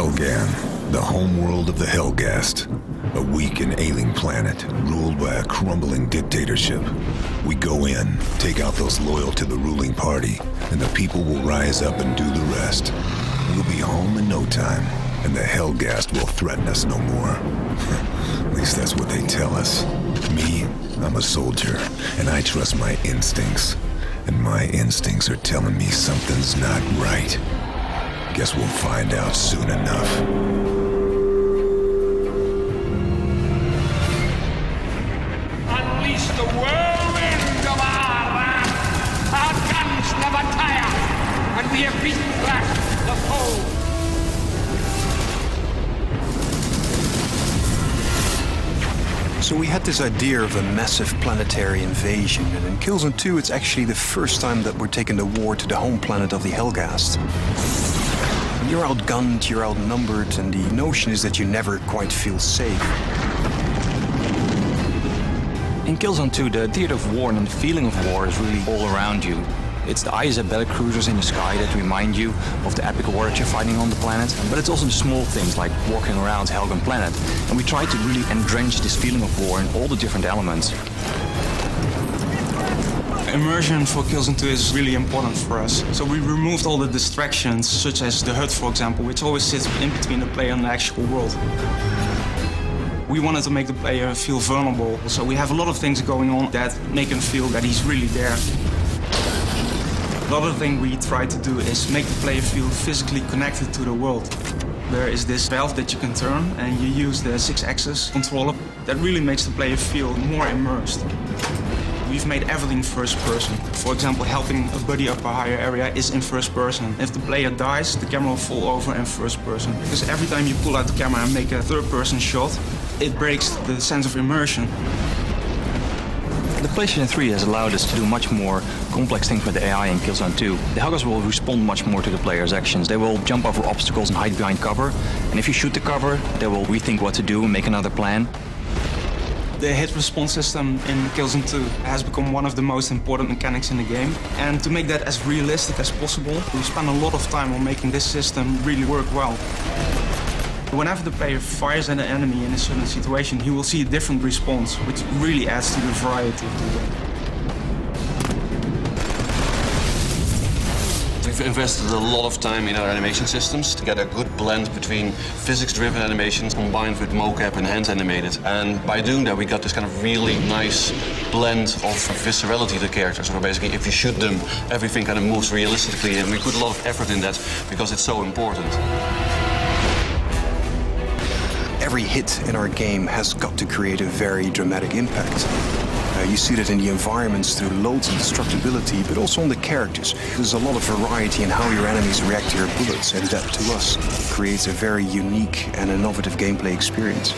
Helgan, the homeworld of the Helghast. A weak and ailing planet, ruled by a crumbling dictatorship. We go in, take out those loyal to the ruling party, and the people will rise up and do the rest. We'll be home in no time, and the Helghast will threaten us no more. At least that's what they tell us. Me, I'm a soldier, and I trust my instincts. And my instincts are telling me something's not right. Guess we'll find out soon enough. Unleash the whirlwind of our wrath! Our guns never tire, and we have beaten back the foe! So we had this idea of a massive planetary invasion, and in Killzone 2 it's actually the first time that we're taking the war to the home planet of the Helghast. You're outgunned, you're outnumbered, and the notion is that you never quite feel safe. In Killzone 2, the theater of war and the feeling of war is really all around you. It's the ISA battlecruisers in the sky that remind you of the epic war that you're fighting on the planet, but it's also the small things like walking around Helgen planet. And we try to really entrench this feeling of war in all the different elements. Immersion for Killzone 2 is really important for us. So we removed all the distractions, such as the HUD, for example, which always sits in between the player and the actual world. We wanted to make the player feel vulnerable, so we have a lot of things going on that make him feel that he's really there. Another thing we try to do is make the player feel physically connected to the world. There is this valve that you can turn, and you use the 6-axis controller. That really makes the player feel more immersed. We've made everything first person. For example, helping a buddy up a higher area is in first person. If the player dies, the camera will fall over in first person. Because every time you pull out the camera and make a third person shot, it breaks the sense of immersion. The PlayStation 3 has allowed us to do much more complex things with the AI in Killzone 2. The Helghast will respond much more to the player's actions. They will jump over obstacles and hide behind cover. And if you shoot the cover, they will rethink what to do and make another plan. The hit response system in Killzone 2 has become one of the most important mechanics in the game. And to make that as realistic as possible, we spent a lot of time on making this system really work well. Whenever the player fires at an enemy in a certain situation, he will see a different response, which really adds to the variety of the game. We've invested a lot of time in our animation systems to get a good blend between physics-driven animations combined with mocap and hand-animated. And by doing that, we got this kind of really nice blend of viscerality to the characters. So basically, if you shoot them, everything kind of moves realistically, and we put a lot of effort in that because it's so important. Every hit in our game has got to create a very dramatic impact. You see that in the environments through loads of destructibility, but also on the characters. There's a lot of variety in how your enemies react to your bullets, and that, to us, creates a very unique and innovative gameplay experience.